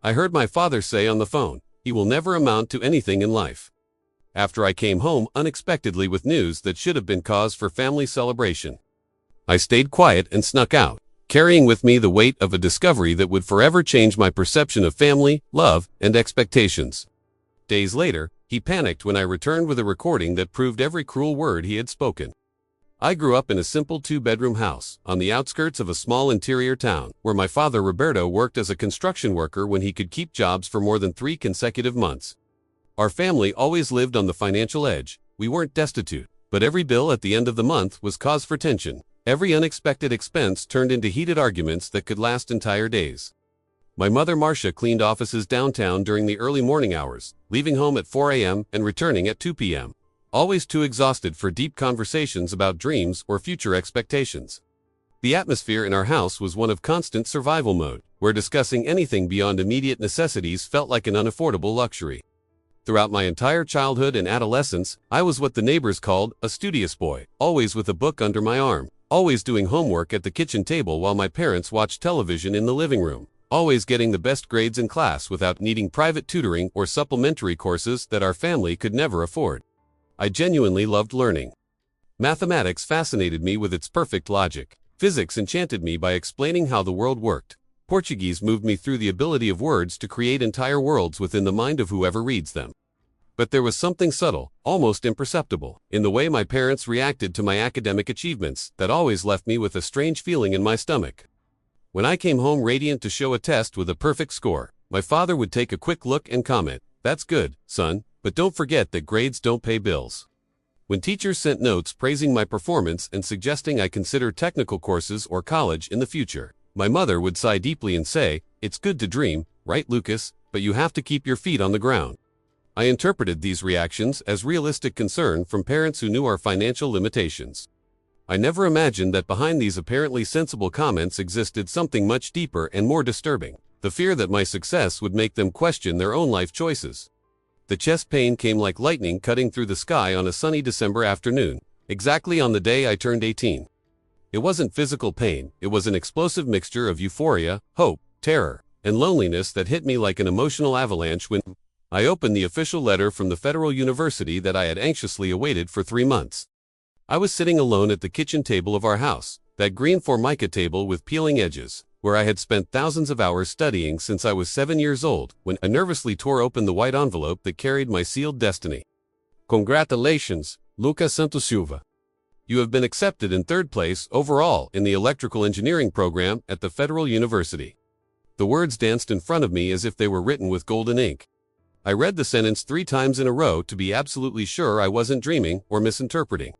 I heard my father say on the phone, "He will never amount to anything in life." After I came home unexpectedly with news that should have been cause for family celebration, I stayed quiet and snuck out, carrying with me the weight of a discovery that would forever change my perception of family, love, and expectations. Days later, he panicked when I returned with a recording that proved every cruel word he had spoken. I grew up in a simple two-bedroom house, on the outskirts of a small interior town, where my father Roberto worked as a construction worker when he could keep jobs for more than 3 consecutive months. Our family always lived on the financial edge. We weren't destitute, but every bill at the end of the month was cause for tension. Every unexpected expense turned into heated arguments that could last entire days. My mother Marcia cleaned offices downtown during the early morning hours, leaving home at 4 a.m. and returning at 2 p.m., always too exhausted for deep conversations about dreams or future expectations. The atmosphere in our house was one of constant survival mode, where discussing anything beyond immediate necessities felt like an unaffordable luxury. Throughout my entire childhood and adolescence, I was what the neighbors called a studious boy, always with a book under my arm, always doing homework at the kitchen table while my parents watched television in the living room, always getting the best grades in class without needing private tutoring or supplementary courses that our family could never afford. I genuinely loved learning. Mathematics fascinated me with its perfect logic. Physics enchanted me by explaining how the world worked. Portuguese moved me through the ability of words to create entire worlds within the mind of whoever reads them. But there was something subtle, almost imperceptible, in the way my parents reacted to my academic achievements that always left me with a strange feeling in my stomach. When I came home radiant to show a test with a perfect score, my father would take a quick look and comment, "That's good, son, but don't forget that grades don't pay bills." When teachers sent notes praising my performance and suggesting I consider technical courses or college in the future, my mother would sigh deeply and say, "It's good to dream, right, Lucas, but you have to keep your feet on the ground." I interpreted these reactions as realistic concern from parents who knew our financial limitations. I never imagined that behind these apparently sensible comments existed something much deeper and more disturbing, the fear that my success would make them question their own life choices. The chest pain came like lightning cutting through the sky on a sunny December afternoon, exactly on the day I turned 18. It wasn't physical pain, it was an explosive mixture of euphoria, hope, terror, and loneliness that hit me like an emotional avalanche when I opened the official letter from the Federal University that I had anxiously awaited for 3 months. I was sitting alone at the kitchen table of our house, that green formica table with peeling edges, where I had spent thousands of hours studying since I was 7 years old, when I nervously tore open the white envelope that carried my sealed destiny. "Congratulations, Lucas Santos Silva. You have been accepted in 3rd place overall in the electrical engineering program at the Federal University." The words danced in front of me as if they were written with golden ink. I read the sentence 3 times in a row to be absolutely sure I wasn't dreaming or misinterpreting.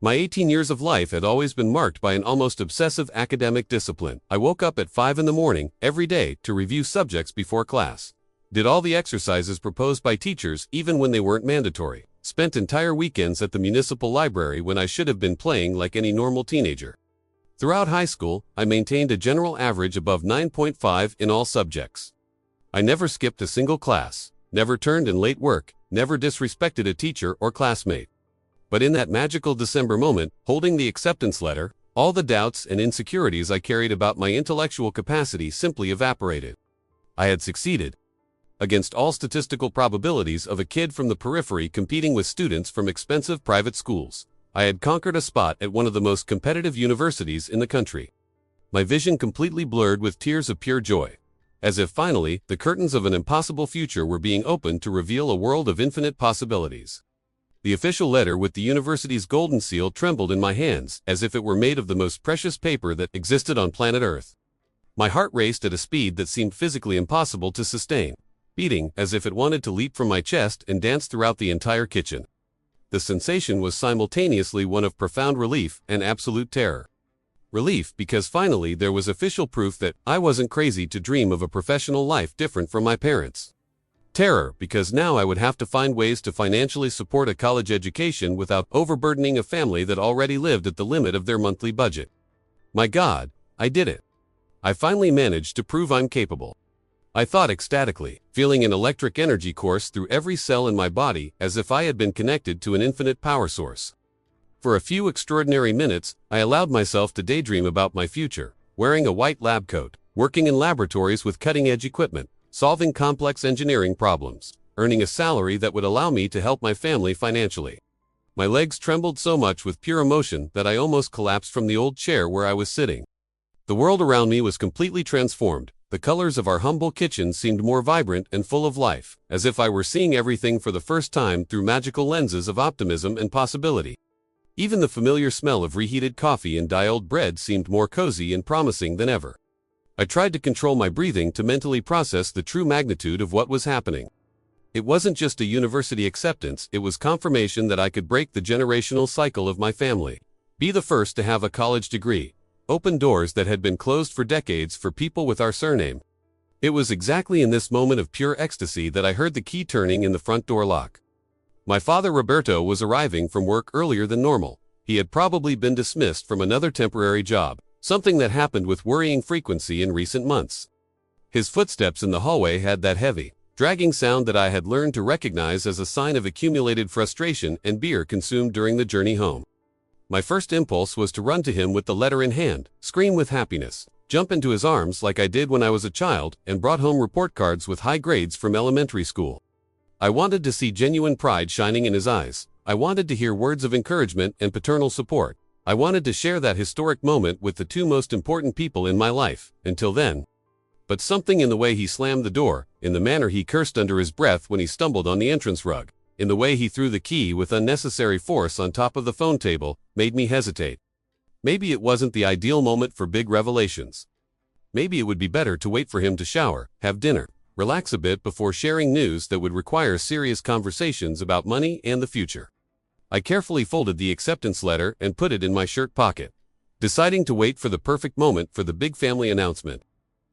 My 18 years of life had always been marked by an almost obsessive academic discipline. I woke up at 5 in the morning every day to review subjects before class. Did all the exercises proposed by teachers even when they weren't mandatory. Spent entire weekends at the municipal library when I should have been playing like any normal teenager. Throughout high school, I maintained a general average above 9.5 in all subjects. I never skipped a single class, never turned in late work, never disrespected a teacher or classmate. But in that magical December moment, holding the acceptance letter, all the doubts and insecurities I carried about my intellectual capacity simply evaporated. I had succeeded. Against all statistical probabilities of a kid from the periphery competing with students from expensive private schools, I had conquered a spot at one of the most competitive universities in the country. My vision completely blurred with tears of pure joy. As if finally, the curtains of an impossible future were being opened to reveal a world of infinite possibilities. The official letter with the university's golden seal trembled in my hands, as if it were made of the most precious paper that existed on planet Earth. My heart raced at a speed that seemed physically impossible to sustain, beating as if it wanted to leap from my chest and dance throughout the entire kitchen. The sensation was simultaneously one of profound relief and absolute terror. Relief because finally there was official proof that I wasn't crazy to dream of a professional life different from my parents'. Terror because now I would have to find ways to financially support a college education without overburdening a family that already lived at the limit of their monthly budget. My God, I did it. I finally managed to prove I'm capable. I thought ecstatically, feeling an electric energy course through every cell in my body as if I had been connected to an infinite power source. For a few extraordinary minutes, I allowed myself to daydream about my future, wearing a white lab coat, working in laboratories with cutting-edge equipment, solving complex engineering problems, earning a salary that would allow me to help my family financially. My legs trembled so much with pure emotion that I almost collapsed from the old chair where I was sitting. The world around me was completely transformed. The colors of our humble kitchen seemed more vibrant and full of life, as if I were seeing everything for the first time through magical lenses of optimism and possibility. Even the familiar smell of reheated coffee and dialed bread seemed more cozy and promising than ever. I tried to control my breathing to mentally process the true magnitude of what was happening. It wasn't just a university acceptance, it was confirmation that I could break the generational cycle of my family. Be the first to have a college degree. Open doors that had been closed for decades for people with our surname. It was exactly in this moment of pure ecstasy that I heard the key turning in the front door lock. My father Roberto was arriving from work earlier than normal. He had probably been dismissed from another temporary job, something that happened with worrying frequency in recent months. His footsteps in the hallway had that heavy, dragging sound that I had learned to recognize as a sign of accumulated frustration and beer consumed during the journey home. My first impulse was to run to him with the letter in hand, scream with happiness, jump into his arms like I did when I was a child, and brought home report cards with high grades from elementary school. I wanted to see genuine pride shining in his eyes. I wanted to hear words of encouragement and paternal support. I wanted to share that historic moment with the two most important people in my life, until then. But something in the way he slammed the door, in the manner he cursed under his breath when he stumbled on the entrance rug, in the way he threw the key with unnecessary force on top of the phone table, made me hesitate. Maybe it wasn't the ideal moment for big revelations. Maybe it would be better to wait for him to shower, have dinner, relax a bit before sharing news that would require serious conversations about money and the future. I carefully folded the acceptance letter and put it in my shirt pocket, deciding to wait for the perfect moment for the big family announcement.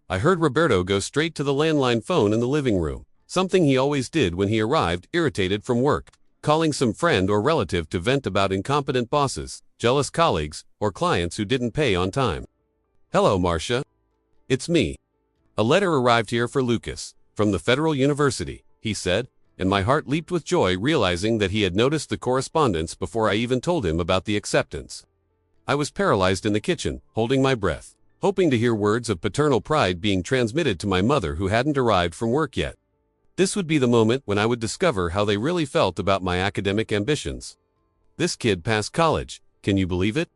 I heard Roberto go straight to the landline phone in the living room, something he always did when he arrived irritated from work, calling some friend or relative to vent about incompetent bosses, jealous colleagues, or clients who didn't pay on time. "Hello, Marcia. It's me. A letter arrived here for Lucas, from the Federal University," he said, and my heart leaped with joy realizing that he had noticed the correspondence before I even told him about the acceptance. I was paralyzed in the kitchen, holding my breath, hoping to hear words of paternal pride being transmitted to my mother who hadn't arrived from work yet. This would be the moment when I would discover how they really felt about my academic ambitions. "This kid passed college, can you believe it?"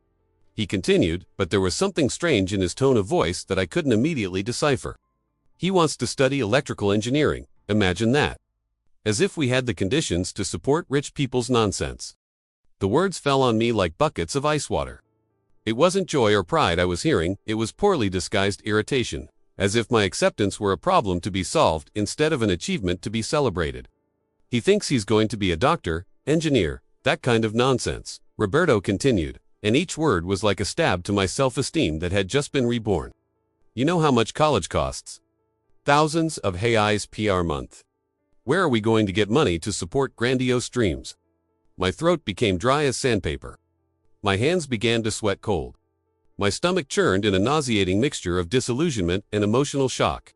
he continued, but there was something strange in his tone of voice that I couldn't immediately decipher. "He wants to study electrical engineering, imagine that. As if we had the conditions to support rich people's nonsense." The words fell on me like buckets of ice water. It wasn't joy or pride I was hearing, it was poorly disguised irritation, as if my acceptance were a problem to be solved instead of an achievement to be celebrated. "He thinks he's going to be a doctor, engineer, that kind of nonsense," Roberto continued, and each word was like a stab to my self-esteem that had just been reborn. "You know how much college costs? Thousands of reais per month. Where are we going to get money to support grandiose dreams?" My throat became dry as sandpaper. My hands began to sweat cold. My stomach churned in a nauseating mixture of disillusionment and emotional shock.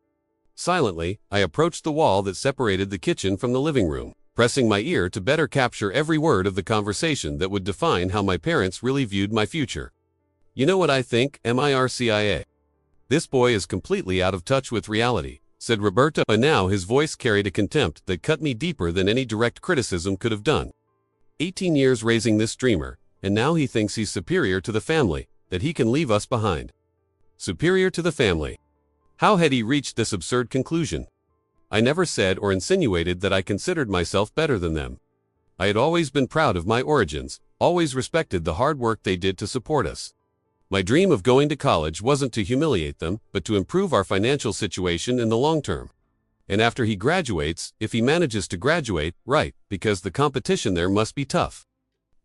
Silently, I approached the wall that separated the kitchen from the living room, pressing my ear to better capture every word of the conversation that would define how my parents really viewed my future. "You know what I think, Marcia? This boy is completely out of touch with reality," said Roberto, and now his voice carried a contempt that cut me deeper than any direct criticism could have done. 18 years raising this dreamer, and now he thinks he's superior to the family, that he can leave us behind. Superior to the family. How had he reached this absurd conclusion? I never said or insinuated that I considered myself better than them. I had always been proud of my origins, always respected the hard work they did to support us. My dream of going to college wasn't to humiliate them, but to improve our financial situation in the long term. And after he graduates, if he manages to graduate, right, because the competition there must be tough.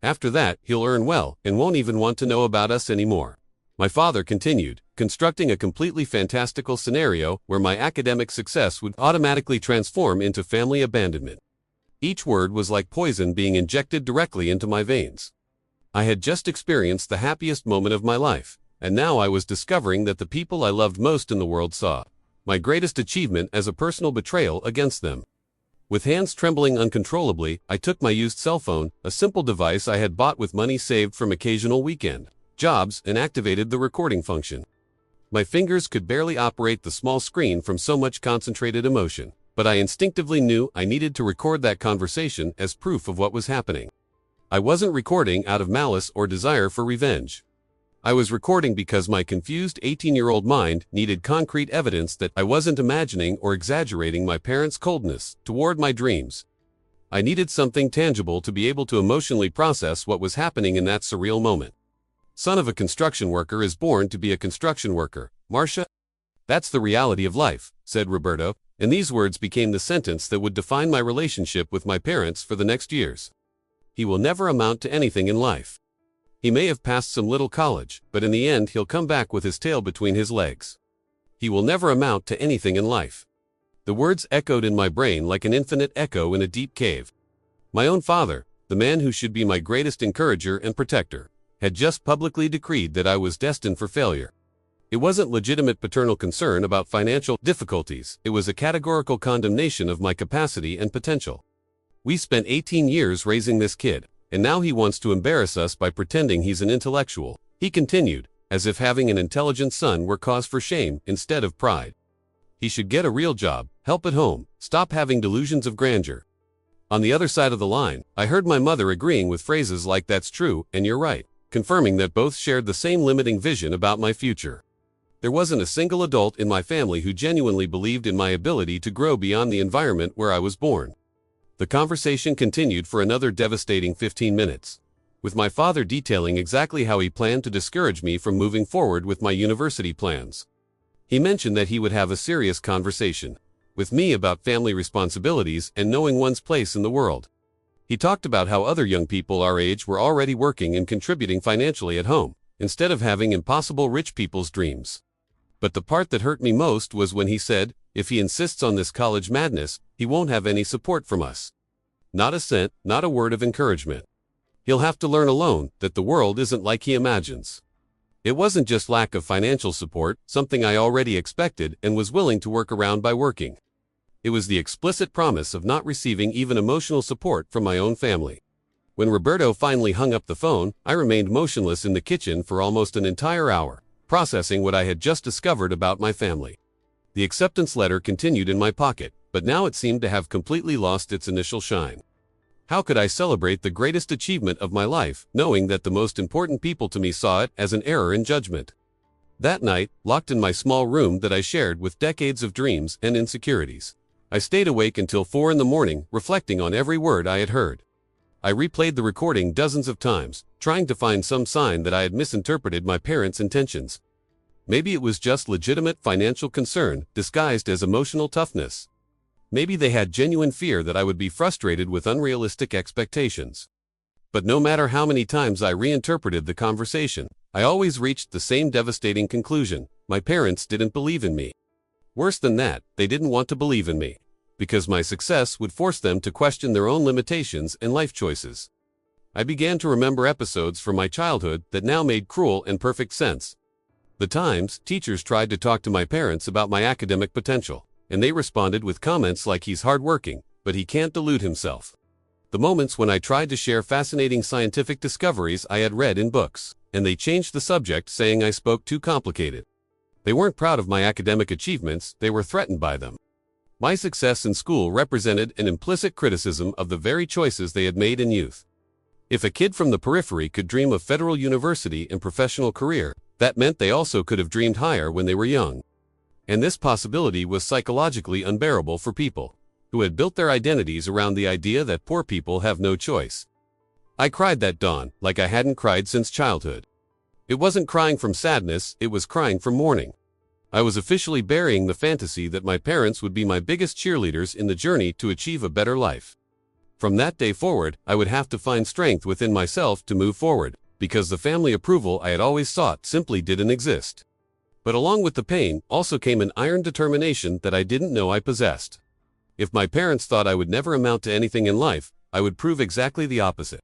After that, he'll earn well and won't even want to know about us anymore. My father continued, constructing a completely fantastical scenario where my academic success would automatically transform into family abandonment. Each word was like poison being injected directly into my veins. I had just experienced the happiest moment of my life, and now I was discovering that the people I loved most in the world saw my greatest achievement as a personal betrayal against them. With hands trembling uncontrollably, I took my used cell phone, a simple device I had bought with money saved from occasional weekend jobs, and activated the recording function. My fingers could barely operate the small screen from so much concentrated emotion, but I instinctively knew I needed to record that conversation as proof of what was happening. I wasn't recording out of malice or desire for revenge. I was recording because my confused 18-year-old mind needed concrete evidence that I wasn't imagining or exaggerating my parents' coldness toward my dreams. I needed something tangible to be able to emotionally process what was happening in that surreal moment. Son of a construction worker is born to be a construction worker, Marcia. That's the reality of life, said Roberto, and these words became the sentence that would define my relationship with my parents for the next years. He will never amount to anything in life. He may have passed some little college, but in the end he'll come back with his tail between his legs. He will never amount to anything in life. The words echoed in my brain like an infinite echo in a deep cave. My own father, the man who should be my greatest encourager and protector, had just publicly decreed that I was destined for failure. It wasn't legitimate paternal concern about financial difficulties, it was a categorical condemnation of my capacity and potential. We spent 18 years raising this kid, and now he wants to embarrass us by pretending he's an intellectual, he continued, as if having an intelligent son were cause for shame instead of pride. He should get a real job, help at home, stop having delusions of grandeur. On the other side of the line, I heard my mother agreeing with phrases like "that's true" and "you're right," confirming that both shared the same limiting vision about my future. There wasn't a single adult in my family who genuinely believed in my ability to grow beyond the environment where I was born. The conversation continued for another devastating 15 minutes, with my father detailing exactly how he planned to discourage me from moving forward with my university plans. He mentioned that he would have a serious conversation with me about family responsibilities and knowing one's place in the world. He talked about how other young people our age were already working and contributing financially at home, instead of having impossible rich people's dreams. But the part that hurt me most was when he said, if he insists on this college madness, he won't have any support from us. Not a cent, not a word of encouragement. He'll have to learn alone that the world isn't like he imagines. It wasn't just lack of financial support, something I already expected and was willing to work around by working. It was the explicit promise of not receiving even emotional support from my own family. When Roberto finally hung up the phone, I remained motionless in the kitchen for almost an entire hour, processing what I had just discovered about my family. The acceptance letter continued in my pocket, but now it seemed to have completely lost its initial shine. How could I celebrate the greatest achievement of my life, knowing that the most important people to me saw it as an error in judgment? That night, locked in my small room that I shared with decades of dreams and insecurities, I stayed awake until 4 in the morning, reflecting on every word I had heard. I replayed the recording dozens of times, trying to find some sign that I had misinterpreted my parents' intentions. Maybe it was just legitimate financial concern disguised as emotional toughness. Maybe they had genuine fear that I would be frustrated with unrealistic expectations. But no matter how many times I reinterpreted the conversation, I always reached the same devastating conclusion: my parents didn't believe in me. Worse than that, they didn't want to believe in me, because my success would force them to question their own limitations and life choices. I began to remember episodes from my childhood that now made cruel and perfect sense. The times teachers tried to talk to my parents about my academic potential, and they responded with comments like "he's hardworking, but he can't delude himself." The moments when I tried to share fascinating scientific discoveries I had read in books, and they changed the subject, saying I spoke too complicated. They weren't proud of my academic achievements, they were threatened by them. My success in school represented an implicit criticism of the very choices they had made in youth. If a kid from the periphery could dream of federal university and professional career, that meant they also could have dreamed higher when they were young. And this possibility was psychologically unbearable for people who had built their identities around the idea that poor people have no choice. I cried that dawn like I hadn't cried since childhood. It wasn't crying from sadness, it was crying from mourning. I was officially burying the fantasy that my parents would be my biggest cheerleaders in the journey to achieve a better life. From that day forward, I would have to find strength within myself to move forward, because the family approval I had always sought simply didn't exist. But along with the pain, also came an iron determination that I didn't know I possessed. If my parents thought I would never amount to anything in life, I would prove exactly the opposite.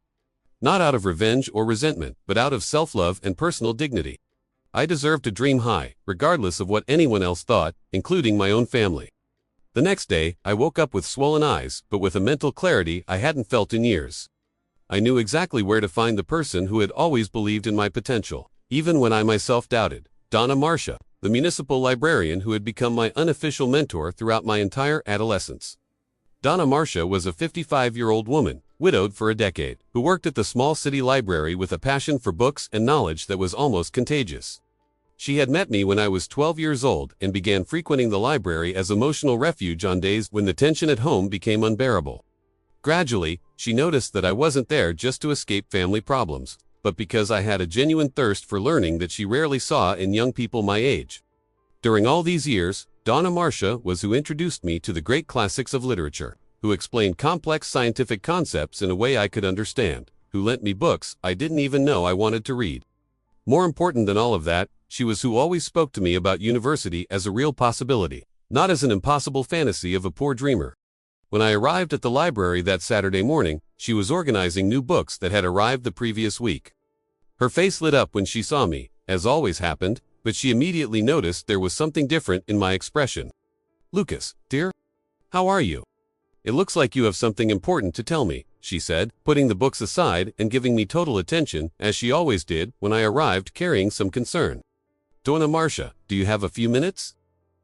Not out of revenge or resentment, but out of self-love and personal dignity. I deserved to dream high, regardless of what anyone else thought, including my own family. The next day, I woke up with swollen eyes, but with a mental clarity I hadn't felt in years. I knew exactly where to find the person who had always believed in my potential, even when I myself doubted. Donna Marcia, the the municipal librarian who had become my unofficial mentor throughout my entire adolescence. Donna Marcia was a 55-year-old woman, widowed for a decade, who worked at the small city library with a passion for books and knowledge that was almost contagious. She had met me when I was 12 years old and began frequenting the library as emotional refuge on days when the tension at home became unbearable. Gradually, she noticed that I wasn't there just to escape family problems, but because I had a genuine thirst for learning that she rarely saw in young people my age. During all these years, Donna Marcia was who introduced me to the great classics of literature, who explained complex scientific concepts in a way I could understand, who lent me books I didn't even know I wanted to read. More important than all of that, she was who always spoke to me about university as a real possibility, not as an impossible fantasy of a poor dreamer. When I arrived at the library that Saturday morning, she was organizing new books that had arrived the previous week. Her face lit up when she saw me, as always happened, but she immediately noticed there was something different in my expression. "Lucas, dear, how are you? It looks like you have something important to tell me," she said, putting the books aside and giving me total attention, as she always did when I arrived carrying some concern. "Donna Marcia, do you have a few minutes?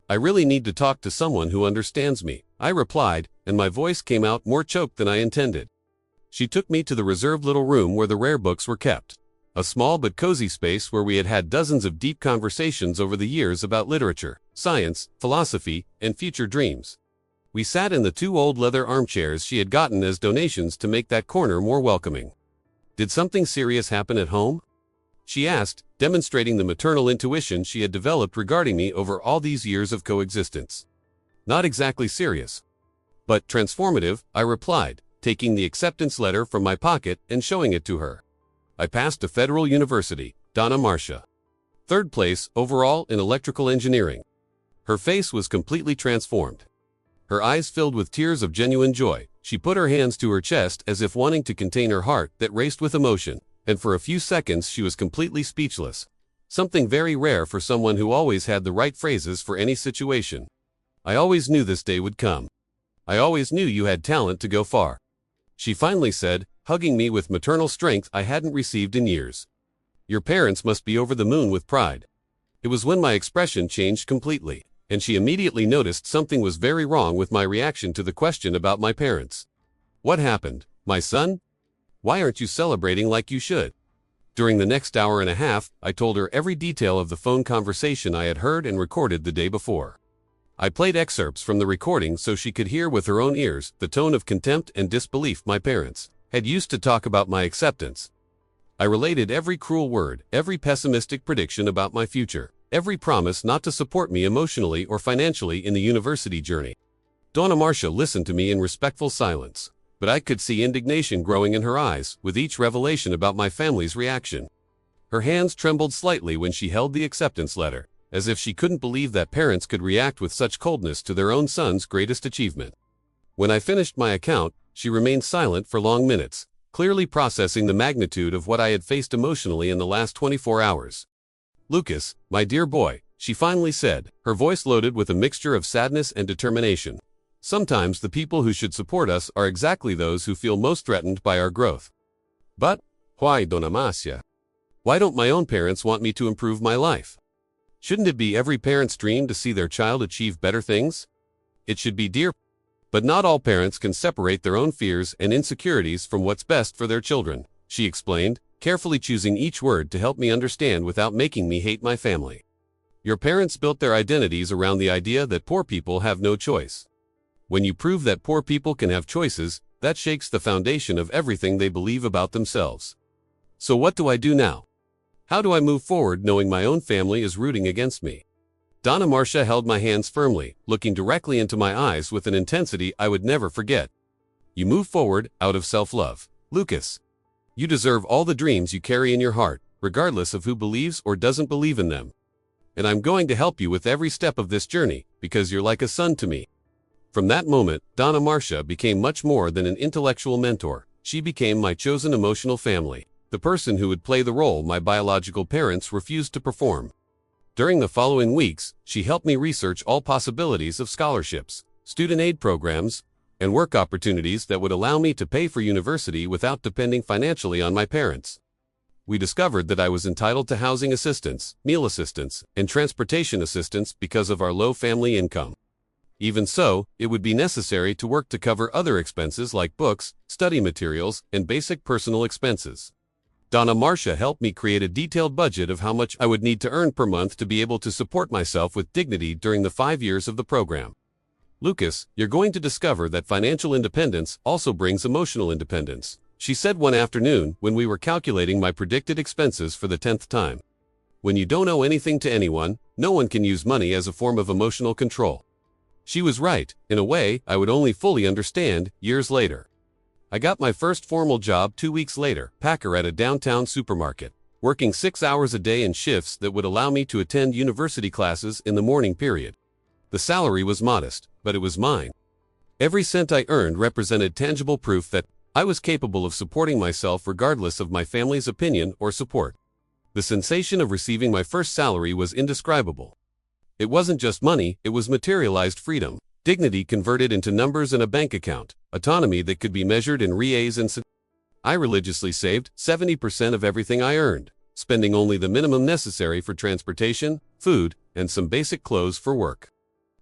I really need to talk to someone who understands me," I replied, and my voice came out more choked than I intended. She took me to the reserved little room where the rare books were kept. A small but cozy space where we had had dozens of deep conversations over the years about literature, science, philosophy, and future dreams. We sat in the two old leather armchairs she had gotten as donations to make that corner more welcoming. "Did something serious happen at home?" she asked, demonstrating the maternal intuition she had developed regarding me over all these years of coexistence. "Not exactly serious, but transformative," I replied, taking the acceptance letter from my pocket and showing it to her. "I passed a federal university, Donna Marcia. Third place overall in electrical engineering." Her face was completely transformed. Her eyes filled with tears of genuine joy. She put her hands to her chest as if wanting to contain her heart that raced with emotion, and for a few seconds she was completely speechless. Something very rare for someone who always had the right phrases for any situation. "I always knew this day would come. I always knew you had talent to go far," she finally said, hugging me with maternal strength I hadn't received in years. "Your parents must be over the moon with pride." It was when my expression changed completely, and she immediately noticed something was very wrong with my reaction to the question about my parents. "What happened, my son? Why aren't you celebrating like you should?" During the next hour and a half, I told her every detail of the phone conversation I had heard and recorded the day before. I played excerpts from the recording so she could hear with her own ears the tone of contempt and disbelief my parents had used to talk about my acceptance. I related every cruel word, every pessimistic prediction about my future, every promise not to support me emotionally or financially in the university journey. Donna Marcia listened to me in respectful silence, but I could see indignation growing in her eyes with each revelation about my family's reaction. Her hands trembled slightly when she held the acceptance letter, as if she couldn't believe that parents could react with such coldness to their own son's greatest achievement. When I finished my account, she remained silent for long minutes, clearly processing the magnitude of what I had faced emotionally in the last 24 hours. "Lucas, my dear boy," she finally said, her voice loaded with a mixture of sadness and determination. "Sometimes the people who should support us are exactly those who feel most threatened by our growth." "But why, Donna Marcia? Why don't my own parents want me to improve my life? Shouldn't it be every parent's dream to see their child achieve better things? It should be, dear. But not all parents can separate their own fears and insecurities from what's best for their children," she explained, carefully choosing each word to help me understand without making me hate my family. "Your parents built their identities around the idea that poor people have no choice. When you prove that poor people can have choices, that shakes the foundation of everything they believe about themselves. So what do I do now? How do I move forward knowing my own family is rooting against me?" Donna Marcia held my hands firmly, looking directly into my eyes with an intensity I would never forget. "You move forward out of self-love, Lucas. You deserve all the dreams you carry in your heart, regardless of who believes or doesn't believe in them. And I'm going to help you with every step of this journey, because you're like a son to me." From that moment, Donna Marcia became much more than an intellectual mentor. She became my chosen emotional family, the person who would play the role my biological parents refused to perform. During the following weeks, she helped me research all possibilities of scholarships, student aid programs, and work opportunities that would allow me to pay for university without depending financially on my parents. we discovered that I was entitled to housing assistance, meal assistance, and transportation assistance because of our low family income. Even so, it would be necessary to work to cover other expenses like books, study materials, and basic personal expenses. Donna Marcia helped me create a detailed budget of how much I would need to earn per month to be able to support myself with dignity during the 5 years of the program. Lucas, you're going to discover that financial independence also brings emotional independence, she said one afternoon when we were calculating my predicted expenses for the 10th time. When you don't owe anything to anyone, no one can use money as a form of emotional control. She was right, in a way I would only fully understand years later. I got my first formal job 2 weeks later, packer at a downtown supermarket, working 6 hours a day in shifts that would allow me to attend university classes in the morning period. The salary was modest, but it was mine. Every cent I earned represented tangible proof that I was capable of supporting myself regardless of my family's opinion or support. The sensation of receiving my first salary was indescribable. It wasn't just money, it was materialized freedom, dignity converted into numbers in a bank account, autonomy that could be measured in reais and cents. I religiously saved 70% of everything I earned, spending only the minimum necessary for transportation, food, and some basic clothes for work.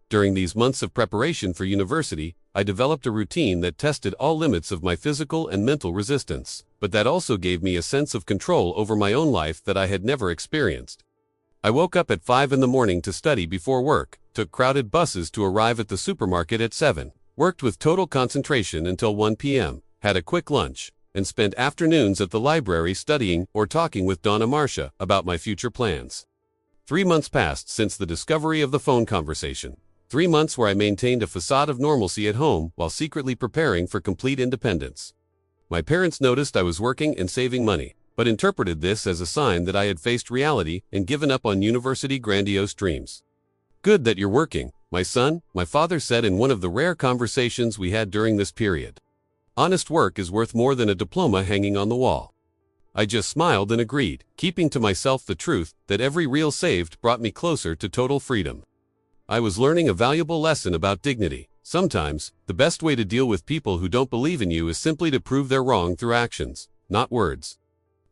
During these months of preparation for university, I developed a routine that tested all limits of my physical and mental resistance, but that also gave me a sense of control over my own life that I had never experienced. I woke up at 5 in the morning to study before work, took crowded buses to arrive at the supermarket at 7, worked with total concentration until 1 p.m., had a quick lunch, and spent afternoons at the library studying or talking with Donna Marcia about my future plans. 3 months passed since the discovery of the phone conversation. 3 months where I maintained a facade of normalcy at home while secretly preparing for complete independence. My parents noticed I was working and saving money, but interpreted this as a sign that I had faced reality and given up on university grandiose dreams. "Good that you're working, my son," my father said in one of the rare conversations we had during this period. "Honest work is worth more than a diploma hanging on the wall." I just smiled and agreed, keeping to myself the truth that every real saved brought me closer to total freedom. I was learning a valuable lesson about dignity. Sometimes, the best way to deal with people who don't believe in you is simply to prove they're wrong through actions, not words.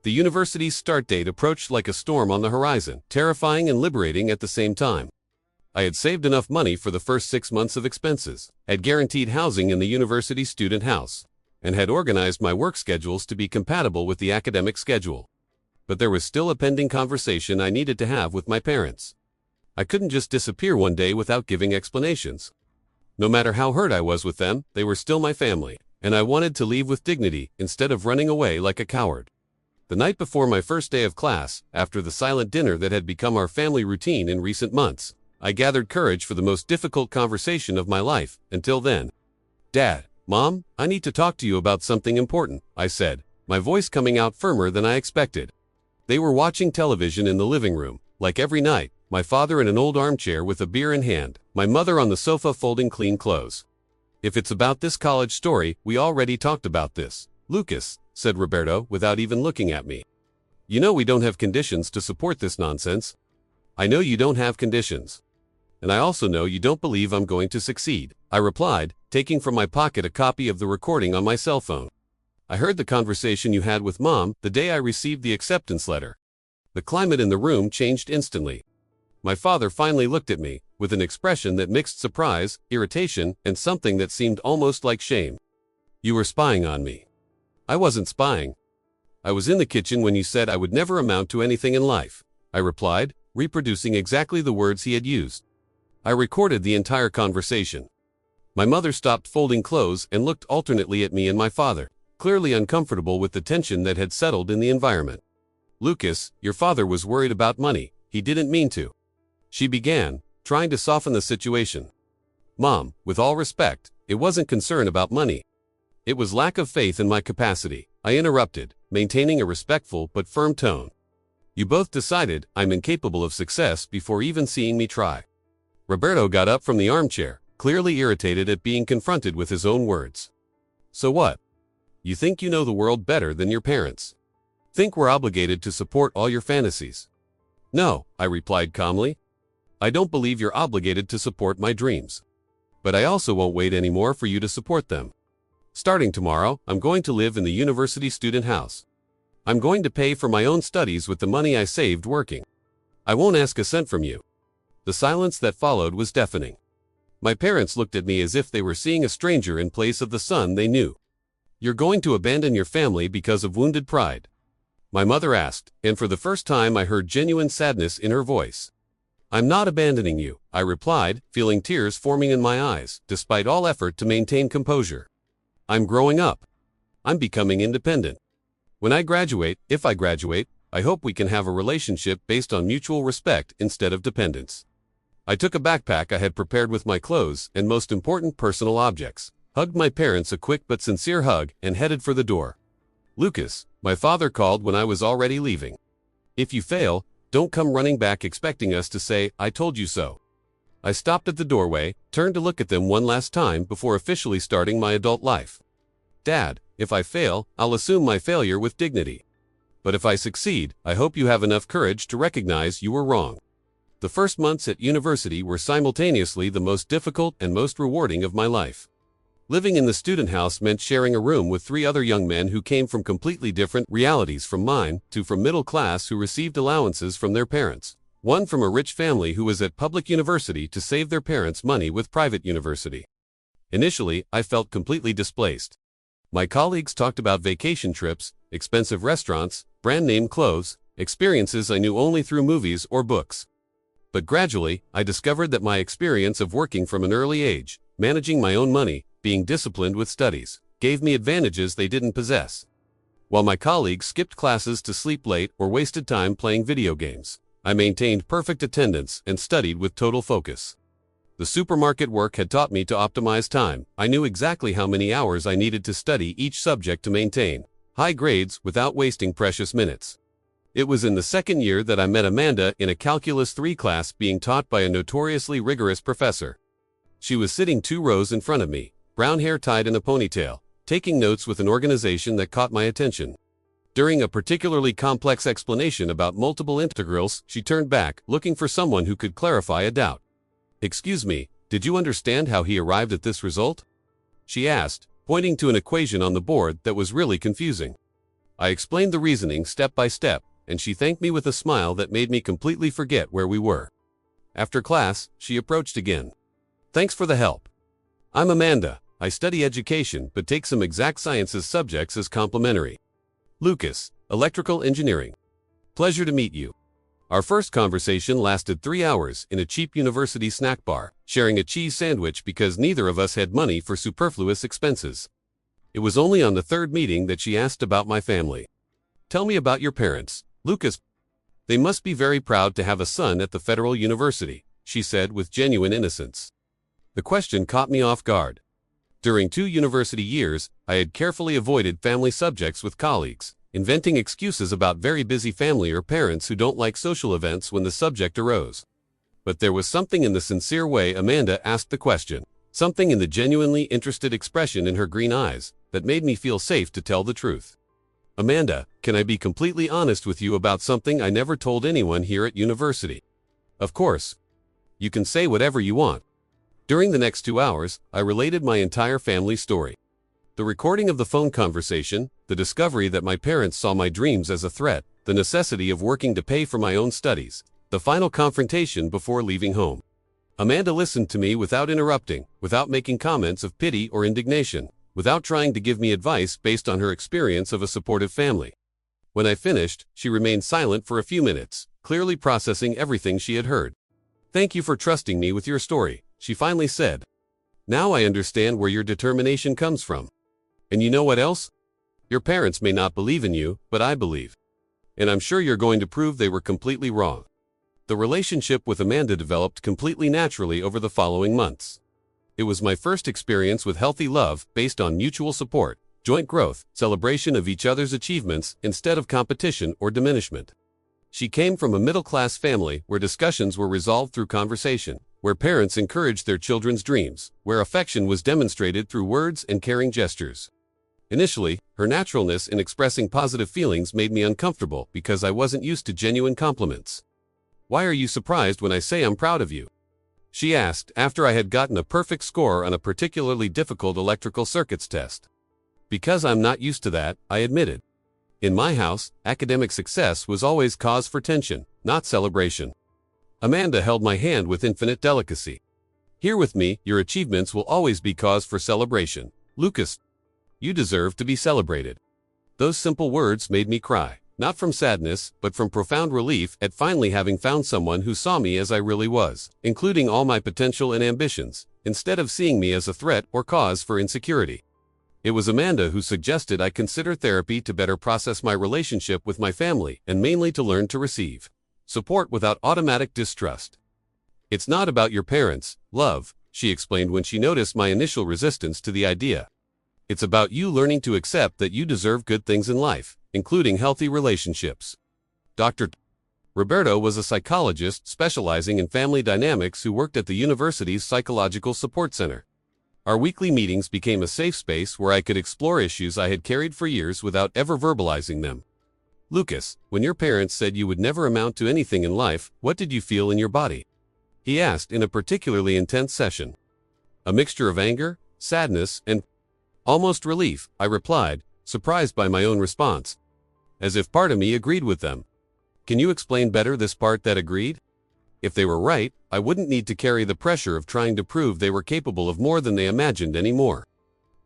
The university's start date approached like a storm on the horizon, terrifying and liberating at the same time. I had saved enough money for the first 6 months of expenses, had guaranteed housing in the university student house, and had organized my work schedules to be compatible with the academic schedule. But there was still a pending conversation I needed to have with my parents. I couldn't just disappear one day without giving explanations. No matter how hurt I was with them, they were still my family, and I wanted to leave with dignity instead of running away like a coward. The night before my first day of class, after the silent dinner that had become our family routine in recent months, I gathered courage for the most difficult conversation of my life until then. "Dad, Mom, I need to talk to you about something important," I said, my voice coming out firmer than I expected. They were watching television in the living room, like every night, my father in an old armchair with a beer in hand, my mother on the sofa folding clean clothes. "If it's about this college story, we already talked about this, Lucas," said Roberto without even looking at me. "You know we don't have conditions to support this nonsense." "I know you don't have conditions. And I also know you don't believe I'm going to succeed," I replied, taking from my pocket a copy of the recording on my cell phone. "I heard the conversation you had with Mom the day I received the acceptance letter." The climate in the room changed instantly. My father finally looked at me, with an expression that mixed surprise, irritation, and something that seemed almost like shame. "You were spying on me." "I wasn't spying. I was in the kitchen when you said I would never amount to anything in life," I replied, reproducing exactly the words he had used. I recorded the entire conversation. My mother stopped folding clothes and looked alternately at me and my father, clearly uncomfortable with the tension that had settled in the environment. "Lucas, your father was worried about money. He didn't mean to," she began, trying to soften the situation. "Mom, with all respect, it wasn't concern about money. It was lack of faith in my capacity," I interrupted, maintaining a respectful but firm tone. "You both decided I'm incapable of success before even seeing me try." Roberto got up from the armchair, clearly irritated at being confronted with his own words. "So what? You think you know the world better than your parents? Think we're obligated to support all your fantasies?" "No," I replied calmly. "I don't believe you're obligated to support my dreams. But I also won't wait anymore for you to support them. Starting tomorrow, I'm going to live in the university student house." I'm going to pay for my own studies with the money I saved working. I won't ask a cent from you." The silence that followed was deafening. My parents looked at me as if they were seeing a stranger in place of the son they knew. "You're going to abandon your family because of wounded pride?" my mother asked, and for the first time I heard genuine sadness in her voice. "I'm not abandoning you," I replied, feeling tears forming in my eyes, despite all effort to maintain composure. "I'm growing up. I'm becoming independent. When I graduate, if I graduate, I hope we can have a relationship based on mutual respect instead of dependence." I took a backpack I had prepared with my clothes and most important personal objects, hugged my parents a quick but sincere hug, and headed for the door. "Lucas," my father called when I was already leaving. "If you fail, don't come running back expecting us to say, 'I told you so.'" I stopped at the doorway, turned to look at them one last time before officially starting my adult life. "Dad, if I fail, I'll assume my failure with dignity. But if I succeed, I hope you have enough courage to recognize you were wrong." The first months at university were simultaneously the most difficult and most rewarding of my life. Living in the student house meant sharing a room with 3 other young men who came from completely different realities from mine, 2 from middle class who received allowances from their parents, 1 from a rich family who was at public university to save their parents money with private university. Initially, I felt completely displaced. My colleagues talked about vacation trips, expensive restaurants, brand-name clothes, experiences I knew only through movies or books. But gradually, I discovered that my experience of working from an early age, managing my own money, being disciplined with studies, gave me advantages they didn't possess. While my colleagues skipped classes to sleep late or wasted time playing video games, I maintained perfect attendance and studied with total focus. The supermarket work had taught me to optimize time. I knew exactly how many hours I needed to study each subject to maintain high grades without wasting precious minutes. It was in the second year that I met Amanda in a Calculus 3 class being taught by a notoriously rigorous professor. She was sitting 2 rows in front of me, brown hair tied in a ponytail, taking notes with an organization that caught my attention. During a particularly complex explanation about multiple integrals, she turned back, looking for someone who could clarify a doubt. "Excuse me, did you understand how he arrived at this result?" she asked, pointing to an equation on the board that was really confusing. I explained the reasoning step by step, and she thanked me with a smile that made me completely forget where we were. After class, she approached again. "Thanks for the help. I'm Amanda. I study education but take some exact sciences subjects as complementary. Lucas, electrical engineering. Pleasure to meet you." Our first conversation lasted 3 hours in a cheap university snack bar, sharing a cheese sandwich because neither of us had money for superfluous expenses. It was only on the 3rd meeting that she asked about my family. "Tell me about your parents, Lucas." "They must be very proud to have a son at the Federal University," she said with genuine innocence. The question caught me off guard. During 2 university years, I had carefully avoided family subjects with colleagues, inventing excuses about very busy family or parents who don't like social events when the subject arose. But there was something in the sincere way Amanda asked the question, something in the genuinely interested expression in her green eyes, that made me feel safe to tell the truth. "Amanda, can I be completely honest with you about something I never told anyone here at university?" "Of course. You can say whatever you want." During the next 2 hours, I related my entire family story. The recording of the phone conversation, the discovery that my parents saw my dreams as a threat, the necessity of working to pay for my own studies, the final confrontation before leaving home. Amanda listened to me without interrupting, without making comments of pity or indignation, without trying to give me advice based on her experience of a supportive family. When I finished, she remained silent for a few minutes, clearly processing everything she had heard. "Thank you for trusting me with your story," she finally said. "Now I understand where your determination comes from. And you know what else? Your parents may not believe in you, but I believe. And I'm sure you're going to prove they were completely wrong." The relationship with Amanda developed completely naturally over the following months. It was my first experience with healthy love based on mutual support, joint growth, celebration of each other's achievements instead of competition or diminishment. She came from a middle-class family where discussions were resolved through conversation, where parents encouraged their children's dreams, where affection was demonstrated through words and caring gestures. Initially, her naturalness in expressing positive feelings made me uncomfortable because I wasn't used to genuine compliments. "Why are you surprised when I say I'm proud of you?" she asked after I had gotten a perfect score on a particularly difficult electrical circuits test. "Because I'm not used to that," I admitted. In my house, academic success was always cause for tension, not celebration. Amanda held my hand with infinite delicacy. Here with me, your achievements will always be cause for celebration. Lucas, you deserve to be celebrated. Those simple words made me cry, not from sadness, but from profound relief at finally having found someone who saw me as I really was, including all my potential and ambitions, instead of seeing me as a threat or cause for insecurity. It was Amanda who suggested I consider therapy to better process my relationship with my family and mainly to learn to receive support without automatic distrust. It's not about your parents, love, she explained when she noticed my initial resistance to the idea. It's about you learning to accept that you deserve good things in life, including healthy relationships. Dr. Roberto was a psychologist specializing in family dynamics who worked at the university's Psychological Support Center. Our weekly meetings became a safe space where I could explore issues I had carried for years without ever verbalizing them. Lucas, when your parents said you would never amount to anything in life, what did you feel in your body? He asked in a particularly intense session. A mixture of anger, sadness, and almost relief, I replied, surprised by my own response. As if part of me agreed with them. Can you explain better this part that agreed? If they were right, I wouldn't need to carry the pressure of trying to prove they were capable of more than they imagined anymore.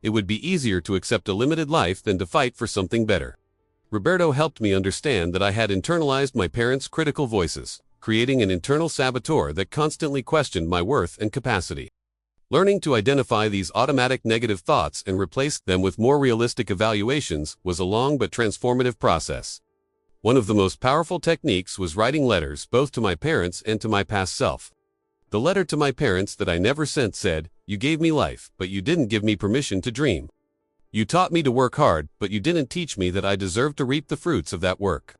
It would be easier to accept a limited life than to fight for something better. Roberto helped me understand that I had internalized my parents' critical voices, creating an internal saboteur that constantly questioned my worth and capacity. Learning to identify these automatic negative thoughts and replace them with more realistic evaluations was a long but transformative process. One of the most powerful techniques was writing letters both to my parents and to my past self. The letter to my parents that I never sent said, "You gave me life, but you didn't give me permission to dream. You taught me to work hard, but you didn't teach me that I deserve to reap the fruits of that work.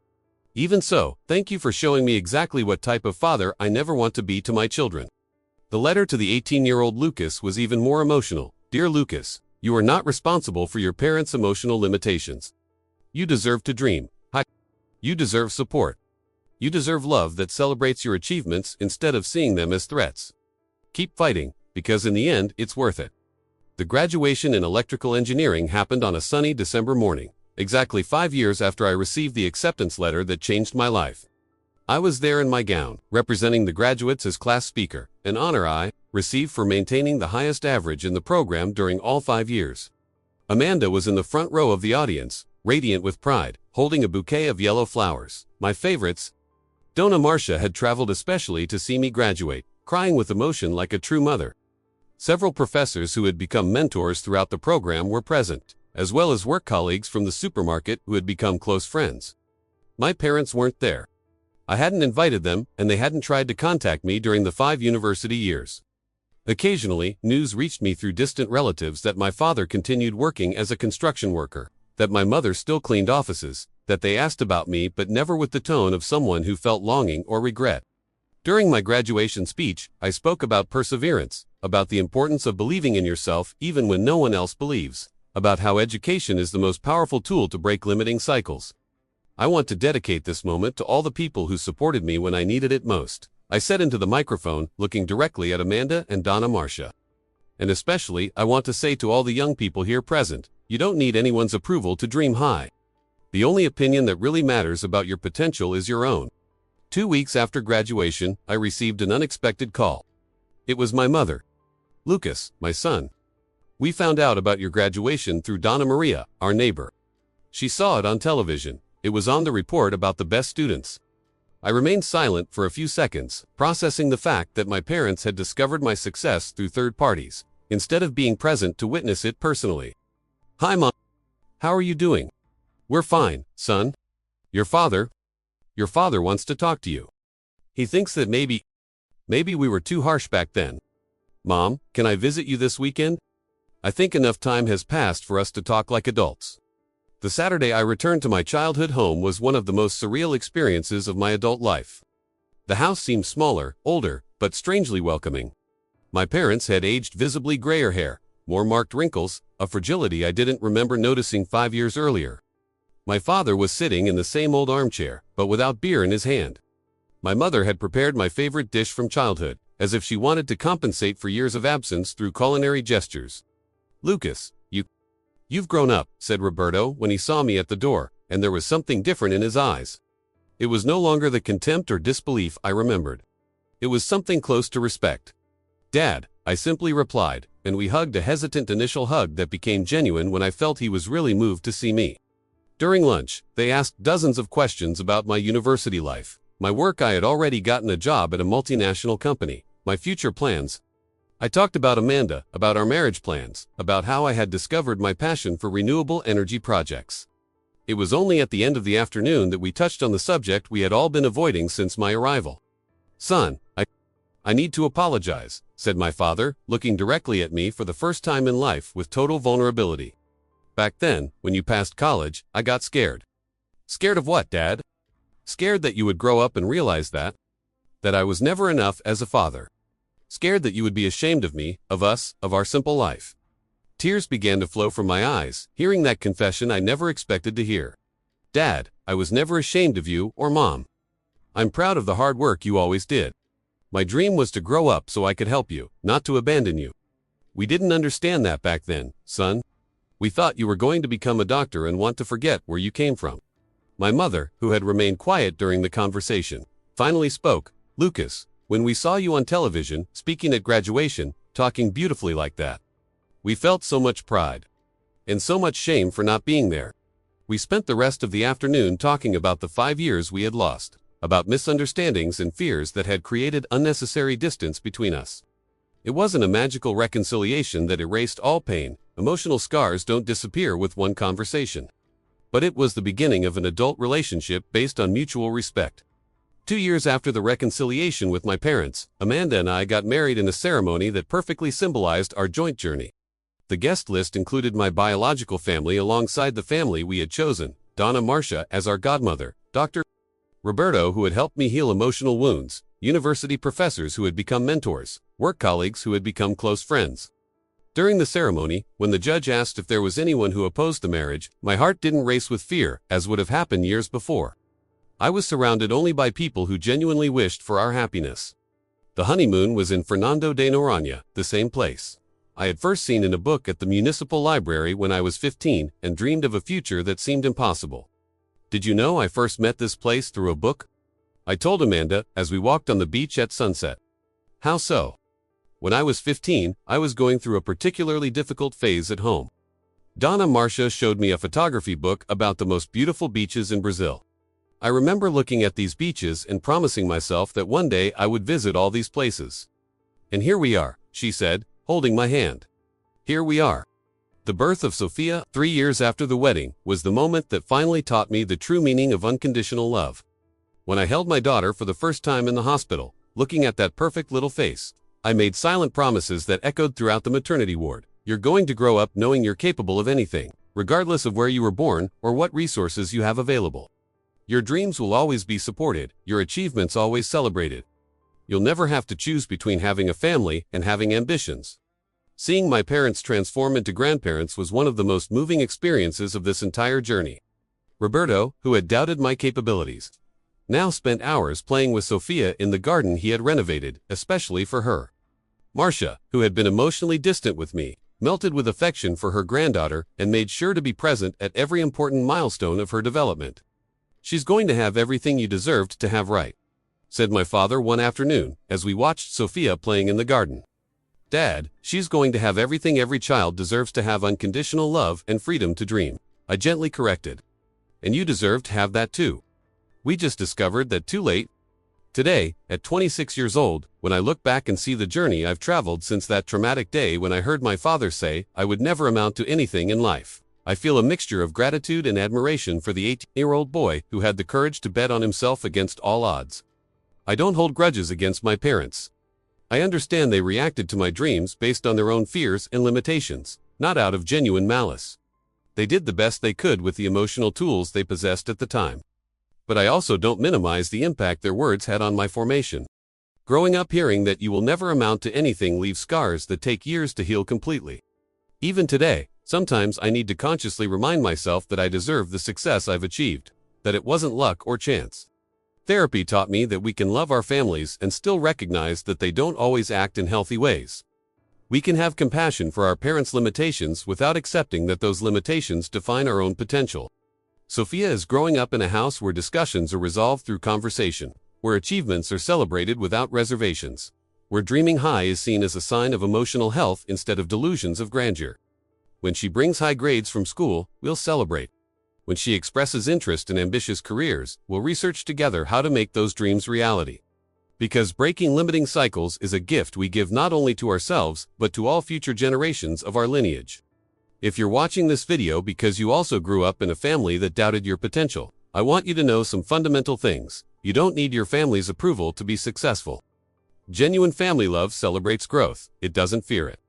Even so, thank you for showing me exactly what type of father I never want to be to my children." The letter to the 18-year-old Lucas was even more emotional. "Dear Lucas, you are not responsible for your parents' emotional limitations. You deserve to dream. You deserve support. You deserve love that celebrates your achievements instead of seeing them as threats. Keep fighting, because in the end, it's worth it." The graduation in electrical engineering happened on a sunny December morning, exactly 5 years after I received the acceptance letter that changed my life. I was there in my gown, representing the graduates as class speaker, an honor I received for maintaining the highest average in the program during all 5 years. Amanda was in the front row of the audience, radiant with pride, holding a bouquet of yellow flowers, my favorites. Donna Marcia had traveled especially to see me graduate, crying with emotion like a true mother. Several professors who had become mentors throughout the program were present, as well as work colleagues from the supermarket who had become close friends. My parents weren't there. I hadn't invited them, and they hadn't tried to contact me during the 5 university years. Occasionally, news reached me through distant relatives that my father continued working as a construction worker, that my mother still cleaned offices, that they asked about me but never with the tone of someone who felt longing or regret. During my graduation speech, I spoke about perseverance, about the importance of believing in yourself even when no one else believes, about how education is the most powerful tool to break limiting cycles. I want to dedicate this moment to all the people who supported me when I needed it most, I said into the microphone, looking directly at Amanda and Donna Marcia. And especially, I want to say to all the young people here present, you don't need anyone's approval to dream high. The only opinion that really matters about your potential is your own. 2 weeks after graduation, I received an unexpected call. It was my mother. "Lucas, my son. We found out about your graduation through Donna Maria, our neighbor. She saw it on television. It was on the report about the best students." I remained silent for a few seconds, processing the fact that my parents had discovered my success through third parties, instead of being present to witness it personally. "Hi, Mom. How are you doing?" "We're fine, son. Your father wants to talk to you. He thinks that maybe we were too harsh back then. Mom, can I visit you this weekend? I think enough time has passed for us to talk like adults." The Saturday I returned to my childhood home was one of the most surreal experiences of my adult life. The house seemed smaller, older, but strangely welcoming. My parents had aged visibly grayer hair, more marked wrinkles, a fragility I didn't remember noticing 5 years earlier. My father was sitting in the same old armchair, but without beer in his hand. My mother had prepared my favorite dish from childhood, as if she wanted to compensate for years of absence through culinary gestures. "Lucas, you've grown up," said Roberto when he saw me at the door, and there was something different in his eyes. It was no longer the contempt or disbelief I remembered. It was something close to respect. "Dad," I simply replied, and we hugged, a hesitant initial hug that became genuine when I felt he was really moved to see me. During lunch, they asked dozens of questions about my university life, my work. I had already gotten a job at a multinational company, my future plans. I talked about Amanda, about our marriage plans, about how I had discovered my passion for renewable energy projects. It was only at the end of the afternoon that we touched on the subject we had all been avoiding since my arrival. "Son, I need to apologize," said my father, looking directly at me for the first time in life with total vulnerability. "Back then, when you passed college, I got scared." "Scared of what, Dad?" "Scared that you would grow up and realize that I was never enough as a father. Scared that you would be ashamed of me, of us, of our simple life." Tears began to flow from my eyes, hearing that confession I never expected to hear. "Dad, I was never ashamed of you or Mom. I'm proud of the hard work you always did. My dream was to grow up so I could help you, not to abandon you. We didn't understand that back then, son. We thought you were going to become a doctor and want to forget where you came from." My mother, who had remained quiet during the conversation, finally spoke. "Lucas, when we saw you on television, speaking at graduation, talking beautifully like that, we felt so much pride. And so much shame for not being there." We spent the rest of the afternoon talking about the 5 years we had lost, about misunderstandings and fears that had created unnecessary distance between us. It wasn't a magical reconciliation that erased all pain. Emotional scars don't disappear with one conversation. But it was the beginning of an adult relationship based on mutual respect. 2 years after the reconciliation with my parents, Amanda and I got married in a ceremony that perfectly symbolized our joint journey. The guest list included my biological family alongside the family we had chosen, Donna Marcia as our godmother, Dr. Roberto, who had helped me heal emotional wounds, university professors who had become mentors, work colleagues who had become close friends. During the ceremony, when the judge asked if there was anyone who opposed the marriage, my heart didn't race with fear, as would have happened years before. I was surrounded only by people who genuinely wished for our happiness. The honeymoon was in Fernando de Noronha, the same place I had first seen in a book at the municipal library when I was 15 and dreamed of a future that seemed impossible. "Did you know I first met this place through a book?" I told Amanda as we walked on the beach at sunset. "How so?" "When I was 15, I was going through a particularly difficult phase at home. Donna Marcia showed me a photography book about the most beautiful beaches in Brazil. I remember looking at these beaches and promising myself that one day I would visit all these places. And here we are," she said, holding my hand. "Here we are." The birth of Sophia, 3 years after the wedding, was the moment that finally taught me the true meaning of unconditional love. When I held my daughter for the first time in the hospital, looking at that perfect little face, I made silent promises that echoed throughout the maternity ward. "You're going to grow up knowing you're capable of anything, regardless of where you were born or what resources you have available. Your dreams will always be supported, your achievements always celebrated. You'll never have to choose between having a family and having ambitions." Seeing my parents transform into grandparents was one of the most moving experiences of this entire journey. Roberto, who had doubted my capabilities, now spent hours playing with Sophia in the garden he had renovated, especially for her. Marcia, who had been emotionally distant with me, melted with affection for her granddaughter and made sure to be present at every important milestone of her development. "She's going to have everything you deserved to have, right?" said my father one afternoon as we watched Sophia playing in the garden. "Dad, she's going to have everything every child deserves to have: unconditional love and freedom to dream," I gently corrected. "And you deserve to have that too. We just discovered that too late." Today, at 26 years old, when I look back and see the journey I've traveled since that traumatic day when I heard my father say I would never amount to anything in life, I feel a mixture of gratitude and admiration for the 18-year-old boy who had the courage to bet on himself against all odds. I don't hold grudges against my parents. I understand they reacted to my dreams based on their own fears and limitations, not out of genuine malice. They did the best they could with the emotional tools they possessed at the time. But I also don't minimize the impact their words had on my formation. Growing up hearing that you will never amount to anything leaves scars that take years to heal completely. Even today, sometimes I need to consciously remind myself that I deserve the success I've achieved, that it wasn't luck or chance. Therapy taught me that we can love our families and still recognize that they don't always act in healthy ways. We can have compassion for our parents' limitations without accepting that those limitations define our own potential. Sophia is growing up in a house where discussions are resolved through conversation, where achievements are celebrated without reservations, where dreaming high is seen as a sign of emotional health instead of delusions of grandeur. When she brings high grades from school, we'll celebrate. When she expresses interest in ambitious careers, we'll research together how to make those dreams reality. Because breaking limiting cycles is a gift we give not only to ourselves, but to all future generations of our lineage. If you're watching this video because you also grew up in a family that doubted your potential, I want you to know some fundamental things. You don't need your family's approval to be successful. Genuine family love celebrates growth, it doesn't fear it.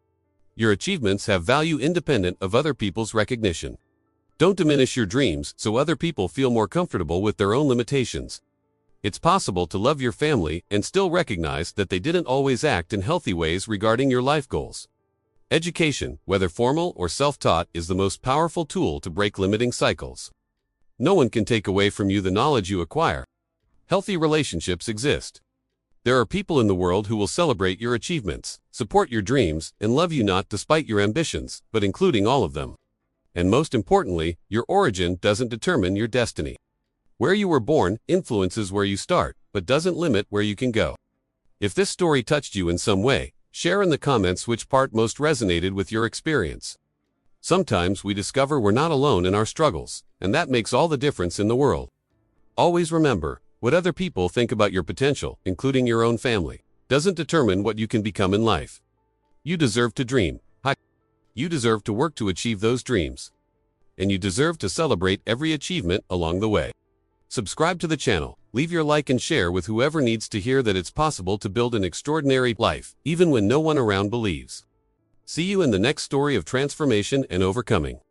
Your achievements have value independent of other people's recognition. Don't diminish your dreams so other people feel more comfortable with their own limitations. It's possible to love your family and still recognize that they didn't always act in healthy ways regarding your life goals. Education, whether formal or self-taught, is the most powerful tool to break limiting cycles. No one can take away from you the knowledge you acquire. Healthy relationships exist. There are people in the world who will celebrate your achievements, support your dreams, and love you not despite your ambitions, but including all of them. And most importantly, your origin doesn't determine your destiny. Where you were born influences where you start, but doesn't limit where you can go. If this story touched you in some way, share in the comments which part most resonated with your experience. Sometimes we discover we're not alone in our struggles, and that makes all the difference in the world. Always remember, what other people think about your potential, including your own family, doesn't determine what you can become in life. You deserve to dream. You deserve to work to achieve those dreams. And you deserve to celebrate every achievement along the way. Subscribe to the channel, leave your like and share with whoever needs to hear that it's possible to build an extraordinary life, even when no one around believes. See you in the next story of transformation and overcoming.